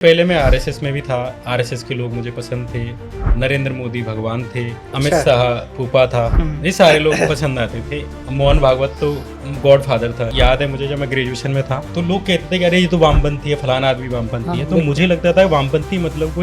पहले मैं आरएसएस में भी था। आरएसएस के लोग मुझे पसंद थे। नरेंद्र मोदी भगवान थे। अमित शाह फूफा था। ये सारे लोग पसंद आते थे। मोहन भागवत तो गॉड फादर था। याद है मुझे जब मैं ग्रेजुएशन में था तो लोग कहते थे कि अरे ये तो वामपंथी है, फलाना आदमी वामपंथी है। तो मुझे लगता था वामपंथी मतलब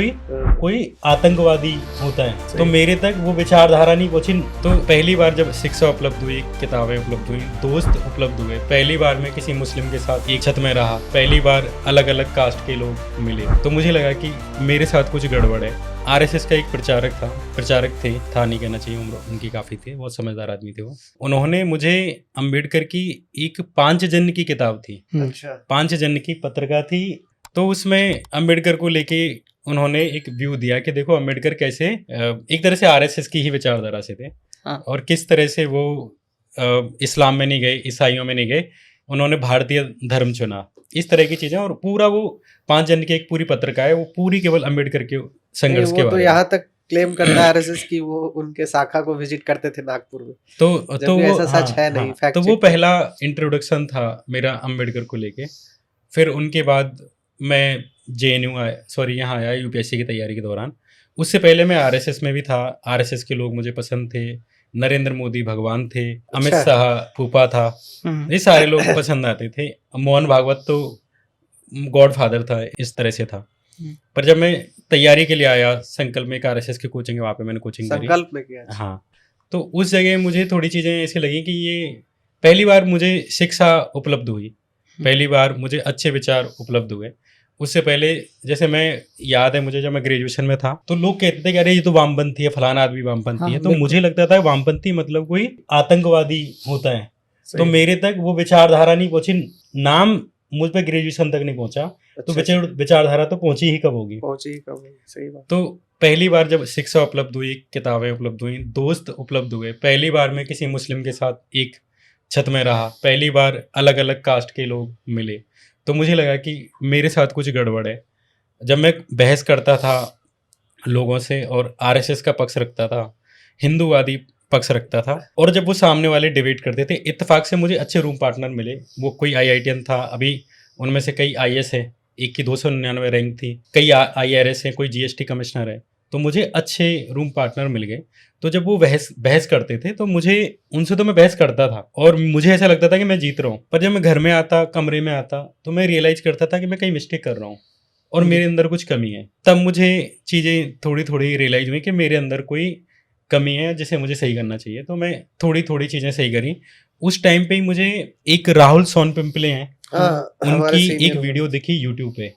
कोई आतंकवादी होता है। तो मेरे तक वो विचारधारा नहीं पहुंची। तो पहली बार जब शिक्षा उपलब्ध हुई, किताबें उपलब्ध हुई, दोस्त उपलब्ध हुए, पहली बार मैं किसी मुस्लिम के साथ एक छत में रहा, पहली बार अलग अलग कास्ट के लोग मिले, तो मुझे लगा कि मेरे साथ कुछ गड़बड़ है। आरएसएस का एक प्रचारक था नहीं कहना चाहिए, उम्र उनकी काफ़ी थी, बहुत समझदार आदमी थे वो। उन्होंने मुझे अम्बेडकर की एक 5 जन की किताब थी, 5 जन की पत्रिका थी, तो उसमें अम्बेडकर को लेके उन्होंने एक व्यू दिया कि देखो अम्बेडकर कैसे एक तरह से आरएसएस की ही विचारधारा से थे और किस तरह से वो इस्लाम में नहीं गए, ईसाइयों में नहीं गए, उन्होंने भारतीय धर्म चुना, इस तरह की चीजें। और पूरा वो 5 जन की एक पूरी पत्रिका है, वो पूरी केवल अम्बेडकर के संघर्ष के बारे में। तो यहाँ तक क्लेम करता है आरएसएस की वो उनके शाखा को विजिट करते थे नागपुर में, तो वो ऐसा सच है नहीं। तो वो पहला इंट्रोडक्शन था मेरा अम्बेडकर को लेके। फिर उनके बाद मैं यहाँ आया यूपीएससी की तैयारी के दौरान। उससे पहले मैं आरएसएस में भी था। आरएसएस के लोग मुझे पसंद थे। नरेंद्र मोदी भगवान थे। अमित शाह फूफा था। ये सारे लोग पसंद आते थे। मोहन भागवत तो गॉड फादर था, इस तरह से था। पर जब मैं तैयारी के लिए आया, संकल्प में एक आरएसएस की कोचिंग है, वहाँ पे मैंने कोचिंग करी। संकल्प में किया? हाँ, तो उस जगह मुझे थोड़ी चीज़ें ऐसी लगी कि ये पहली बार मुझे शिक्षा उपलब्ध हुई, पहली बार मुझे अच्छे विचार उपलब्ध हुए। उससे पहले जैसे मैं याद है मुझे जब मैं ग्रेजुएशन में था तो लोग कहते थे कि अरे ये तो वामपंथी है, फलाना आदमी वामपंथी है। तो मुझे लगता था वामपंथी मतलब कोई आतंकवादी होता है। तो मेरे तक वो विचारधारा नहीं पहुंची, नाम मुझ पे ग्रेजुएशन तक नहीं पहुंचा। तो विचारधारा तो पहुंची ही कब होगी। सही बात। तो पहली बार जब शिक्षा उपलब्ध हुई, किताबें उपलब्ध हुई, दोस्त उपलब्ध हुए, पहली बार मैं किसी मुस्लिम के साथ एक छत में रहा, पहली बार अलग अलग कास्ट के लोग मिले, तो मुझे लगा कि मेरे साथ कुछ गड़बड़ है। जब मैं बहस करता था लोगों से और आरएसएस का पक्ष रखता था, हिंदूवादी पक्ष रखता था, और जब वो सामने वाले डिबेट करते थे, इत्तेफाक से मुझे अच्छे रूम पार्टनर मिले। वो कोई आईआईटीएन था, अभी उनमें से कई आईएएस है, एक की 299 रैंक थी, कई आईआरएस है, कोई जीएसटी कमिश्नर है, तो मुझे अच्छे रूम पार्टनर मिल गए। तो जब वो बहस करते थे तो मुझे उनसे तो मैं बहस करता था और मुझे ऐसा लगता था कि मैं जीत रहा हूँ, पर जब मैं घर में आता, कमरे में आता, तो मैं रियलाइज करता था कि मैं कहीं मिस्टेक कर रहा हूँ और मेरे अंदर कुछ कमी है। तब मुझे चीज़ें थोड़ी थोड़ी रियलाइज हुई कि मेरे अंदर कोई कमी है जिसे मुझे सही करना चाहिए। तो मैं थोड़ी थोड़ी चीज़ें सही करी। उस टाइम पे ही मुझे एक राहुल सोनपिंपले हैं, उनकी एक वीडियो दिखी यूट्यूब पे,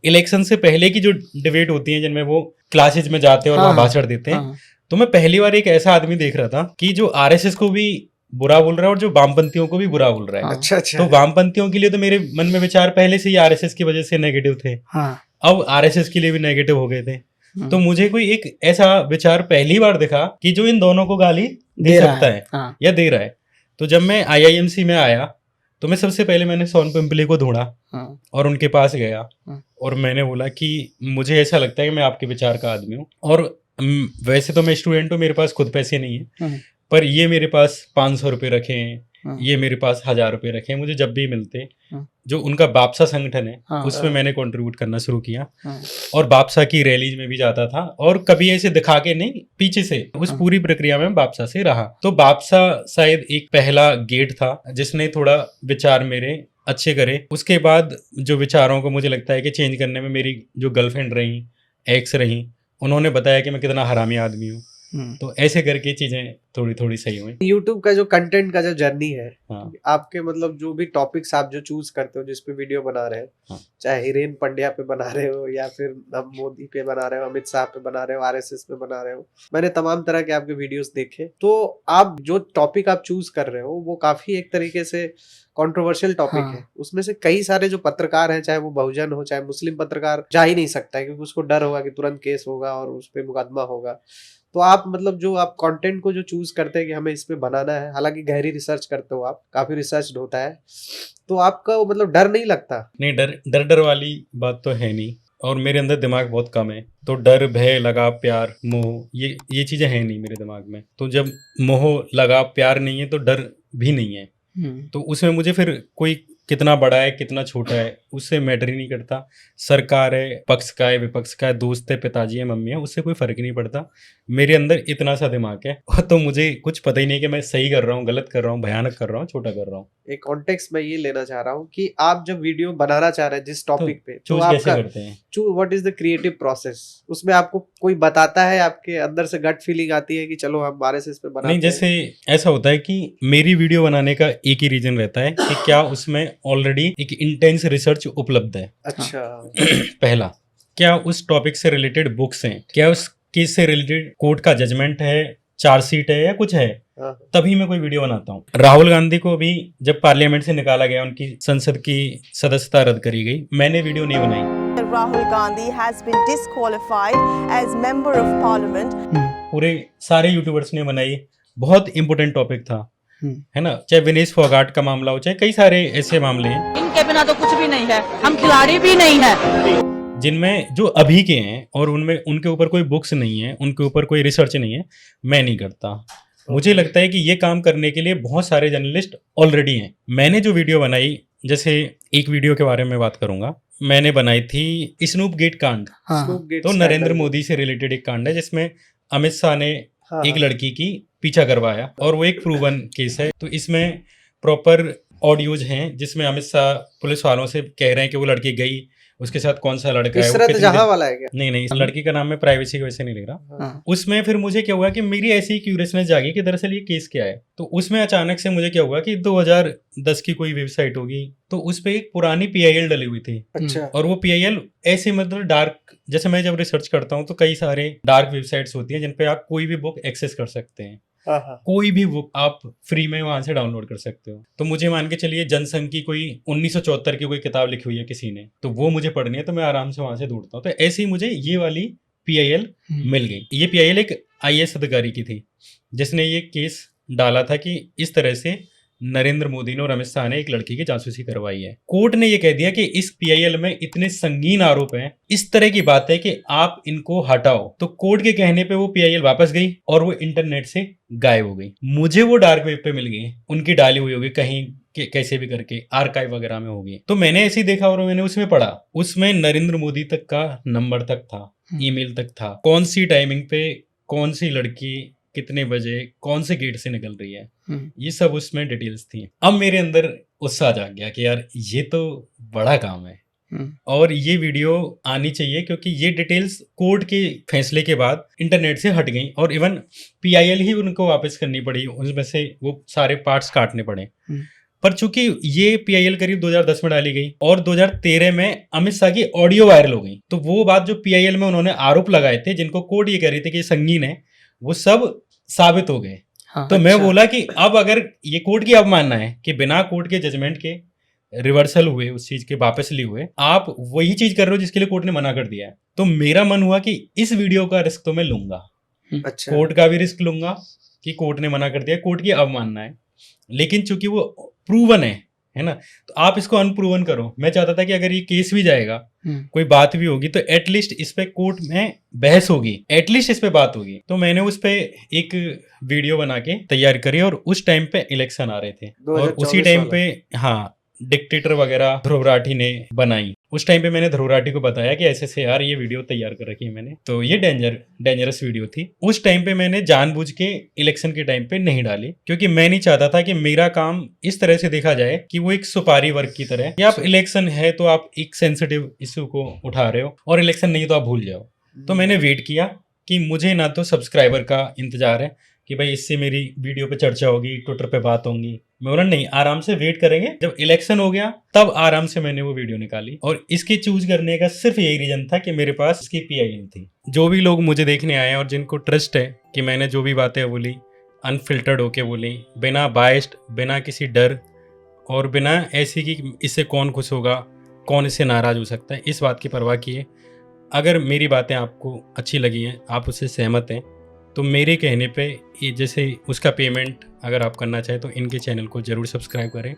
इलेक्शन से पहले की जो डिबेट होती है जिनमें वो क्लासेज में जाते हैं और वहाँ भाषण देते हैं। तो मैं पहली बार एक ऐसा आदमी देख रहा था कि जो आरएसएस को भी बुरा बोल रहा है और जो वामपंथियों को भी बुरा बोल रहा है। अच्छा। तो वामपंथियों के लिए तो मेरे मन में विचार पहले से ही आरएसएस की वजह से नेगेटिव थे, अब आरएसएस के लिए भी नेगेटिव हो गए थे। तो मुझे कोई एक ऐसा विचार पहली बार दिखा कि जो इन दोनों को गाली दे सकता है या दे रहा है। तो जब मैं आईआईएमसी में आया तो मैं सबसे पहले मैंने सोनपिंपली को ढूंढा और उनके पास गया और मैंने बोला कि मुझे ऐसा लगता है कि मैं आपके विचार का आदमी हूँ, और वैसे तो मैं स्टूडेंट हूँ, मेरे पास खुद पैसे नहीं है, पर ये मेरे पास 500 रुपये रखे हैं, ये मेरे पास 1000 रुपये रखे हैं, मुझे जब भी मिलते, जो उनका बापसा संगठन है उसमें मैंने कंट्रीब्यूट करना शुरू किया और बापसा की रैलीज में भी जाता था, और कभी ऐसे दिखा के नहीं, पीछे से उस पूरी प्रक्रिया में बापसा से रहा। तो बापसा शायद एक पहला गेट था जिसने थोड़ा विचार मेरे अच्छे करे। उसके बाद जो विचारों को मुझे लगता है कि चेंज करने में मेरी जो गर्लफ्रेंड रही, एक्स रही, उन्होंने बताया कि मैं कितना हरामी आदमी हूँ। तो ऐसे करके चीजें थोड़ी थोड़ी सही हुई। यूट्यूब का जो कंटेंट का जो जर्नी है, आपके मतलब जो भी टॉपिक्स आप जो चूज करते हो, जिस पे वीडियो बना रहे हो, चाहे हिरेन पंड्या पे बना रहे हो या फिर मोदी पे बना रहे हो, अमित शाह पे बना रहे हो, आरएसएस पे बना रहे हो, मैंने तमाम तरह के आपके वीडियोस देखे। तो आप जो टॉपिक आप चूज कर रहे हो वो काफी एक तरीके से कंट्रोवर्शियल टॉपिक है। उसमें से कई सारे जो पत्रकार हैं, चाहे वो बहुजन हो चाहे मुस्लिम पत्रकार, जा ही नहीं सकता है क्योंकि उसको डर होगा कि तुरंत केस होगा और उस पर मुकदमा होगा। तो आप मतलब जो आप कंटेंट को जो चूज करते हैं कि हमें इस पे बनाना है, हालांकि गहरी रिसर्च करते हो आप, काफी रिसर्च होता है, तो आपका मतलब डर नहीं लगता? नहीं, डर वाली बात तो है नहीं, और मेरे अंदर दिमाग बहुत कम है, तो डर, भय, लगाव, प्यार, मोह, ये चीजें हैं नहीं मेरे दिमाग में। तो जब मोह, लगाव, प्यार नहीं है तो डर भी नहीं है। तो उसमें मुझे फिर कोई कितना बड़ा है कितना छोटा है उससे मैटर ही नहीं करता। सरकार है, पक्ष का है, विपक्ष का है, दोस्त है, पिताजी है, मम्मी है, उससे कोई फर्क नहीं पड़ता। मेरे अंदर इतना सा दिमाग है तो मुझे कुछ पता ही नहीं कि मैं सही कर रहा हूँ, गलत कर रहा हूँ, भयानक कर रहा हूँ, छोटा कर रहा हूँ। एक कॉन्टेक्स्ट मैं ये लेना चाह रहा हूँ कि आप जब वीडियो बनाना चाह रहे हैं जिस टॉपिक पे, तो चूज कैसे आपका करते हैं? What is the creative process? उसमें आपको कोई बताता है, आपके अंदर से गट फीलिंग आती है कि चलो हम RSS पे बनाते नहीं, जैसे ऐसा होता है कि मेरी वीडियो बनाने का एक ही रीजन रहता है कि क्या उसमें ऑलरेडी एक इंटेंस रिसर्च उपलब्ध है। अच्छा। पहला, क्या उस टॉपिक से रिलेटेड बुक्स हैं, क्या उस केस से रिलेटेड कोर्ट का जजमेंट है, चार्जशीट है या कुछ है, तभी मैं कोई वीडियो बनाता हूँ। राहुल गांधी को भी जब पार्लियामेंट से निकाला गया, उनकी संसद की सदस्यता रद्द करी गई, मैंने वीडियो नहीं बनाई। Rahul Gandhi has been disqualified as member of parliament. पूरे सारे यूट्यूबर्स ने बनाई, बहुत इंपॉर्टेंट टॉपिक था, है ना। चाहे विनेश फोगाट का मामला हो, चाहे कई सारे ऐसे मामले हैं, इनके बिना तो कुछ भी नहीं है, हम खिलाड़ी भी नहीं है, जिनमें जो अभी के हैं और उनमें उनके ऊपर कोई बुक्स नहीं है, उनके ऊपर कोई रिसर्च नहीं है, मैं नहीं करता। मुझे लगता है कि ये काम करने के लिए बहुत सारे जर्नलिस्ट ऑलरेडी हैं। मैंने जो वीडियो बनाई, जैसे एक वीडियो के बारे में बात करूंगा, मैंने बनाई थी स्नूप गेट कांड। तो नरेंद्र मोदी से रिलेटेड एक कांड है जिसमें अमित शाह ने एक लड़की की पीछा करवाया और वो एक प्रूवन केस है। तो इसमें प्रॉपर ऑडियोज हैं जिसमें अमित शाह पुलिस वालों से कह रहे हैं कि वो लड़की गई, उसके साथ कौन सा लड़का है, इशरत जहां वाला है क्या? नहीं, इस लड़की का नाम मैं प्राइवेसी की वजह से नहीं लिख रहा। उसमें फिर मुझे क्या हुआ कि मेरी ऐसी क्यूरियसनेस जागी कि दरअसल ये केस क्या है। तो उसमें अचानक से मुझे क्या हुआ कि 2010 की कोई वेबसाइट होगी, तो उस पे एक पुरानी PIL डली हुई थी। अच्छा। और वो PIL ऐसे मतलब डार्क, जैसे मैं जब रिसर्च करता हूँ तो कई सारे डार्क वेबसाइट्स होती हैं जिन पे आप कोई भी बुक एक्सेस कर सकते हैं। कोई भी बुक आप फ्री में वहां से डाउनलोड कर सकते हो। तो मुझे मान के चलिए जनसंघ की कोई 1974 की कोई किताब लिखी हुई है किसी ने, तो वो मुझे पढ़नी है, तो मैं आराम से वहां से ढूंढता हूँ। तो ऐसे ही मुझे ये वाली PIL मिल गई। ये PIL एक IAS अधिकारी की थी जिसने ये केस डाला था कि इस तरह से नरेंद्र मोदी ने और अमित शाह ने एक लड़की की जासूसी करवाई है। कोर्ट ने ये कह दिया कि इस PIL में इतने संगीन आरोप हैं, इस तरह की बात है कि आप इनको हटाओ। तो कोर्ट के कहने पे वो PIL वापस गई और वो इंटरनेट से गायब हो गई। मुझे वो डार्क वेब पे मिल गई, उनकी डाली हुई होगी कहीं कैसे भी करके, आर्काइव वगैरह में होगी। तो मैंने ऐसे ही देखा और मैंने उसमें पढ़ा, उसमें नरेंद्र मोदी तक का नंबर तक था, ईमेल तक था, कौन सी टाइमिंग पे कौन सी लड़की कितने बजे कौन से गेट से निकल रही है, ये सब उसमें डिटेल्स थी। अब मेरे अंदर उत्साह जाग गया कि यार ये तो बड़ा काम है और ये वीडियो आनी चाहिए, क्योंकि ये डिटेल्स कोर्ट के फैसले के बाद इंटरनेट से हट गई और इवन PIL ही उनको वापस करनी पड़ी, उसमें से वो सारे पार्ट्स काटने पड़े। पर चूंकि ये PIL करीब 2010 में डाली गई और 2013 में अमित शाह की ऑडियो वायरल हो गई, तो वो बात जो PIL में उन्होंने आरोप लगाए थे, जिनको कोर्ट ये कह रही थी कि संगीन है, वो सब साबित हो गए। तो मैं बोला कि अब अगर ये कोर्ट की अवमानना है कि बिना कोर्ट के जजमेंट के रिवर्सल हुए, उस चीज के वापस लिए हुए, आप वही चीज कर रहे हो जिसके लिए कोर्ट ने मना कर दिया है। तो मेरा मन हुआ कि इस वीडियो का रिस्क तो मैं लूंगा। अच्छा। कोर्ट का भी रिस्क लूंगा कि कोर्ट ने मना कर दिया, कोर्ट की अवमानना है, लेकिन चूंकि वो प्रूवन है ना, तो आप इसको अनप्रूवन करो। मैं चाहता था कि अगर ये केस भी जाएगा, कोई बात भी होगी, तो एटलीस्ट इस पे कोर्ट में बहस होगी, एटलीस्ट इस पे बात होगी। तो मैंने उस पे एक वीडियो बना के तैयार करी और उस टाइम पे इलेक्शन आ रहे थे और उसी टाइम पे डिक्टेटर वगैरह ध्रुव राठी ने बनाई। उस टाइम पे मैंने ध्रुव राठी को बताया कि ऐसे से यार ये वीडियो तैयार कर रखी है मैंने, तो ये डेंजरस वीडियो थी। उस टाइम पे मैंने जानबूझ के इलेक्शन के टाइम पे नहीं डाली, क्योंकि मैं नहीं चाहता था कि मेरा काम इस तरह से देखा जाए कि वो एक सुपारी वर्क की तरह, कि आप इलेक्शन है तो आप एक सेंसिटिव इशू को उठा रहे हो और इलेक्शन नहीं तो आप भूल जाओ। तो मैंने वेट किया कि मुझे ना तो सब्सक्राइबर का इंतजार है कि भाई इससे मेरी वीडियो पे चर्चा होगी, ट्विटर पे बात होंगी, मैं बोला नहीं, आराम से वेट करेंगे, जब इलेक्शन हो गया तब आराम से मैंने वो वीडियो निकाली। और इसके चूज करने का सिर्फ यही रीजन था कि मेरे पास इसकी PIL थी। जो भी लोग मुझे देखने आए और जिनको ट्रस्ट है कि मैंने जो भी बातें बोली अनफिल्टर्ड होके बोली, बिना बायस्ड, बिना किसी डर और बिना ऐसी कि इससे कौन खुश होगा, कौन इससे नाराज हो सकता है, इस बात की परवाह किए। अगर मेरी बातें आपको अच्छी लगी हैं, आप उससे सहमत हैं, तो मेरे कहने पे ये जैसे उसका पेमेंट अगर आप करना चाहें तो इनके चैनल को ज़रूर सब्सक्राइब करें।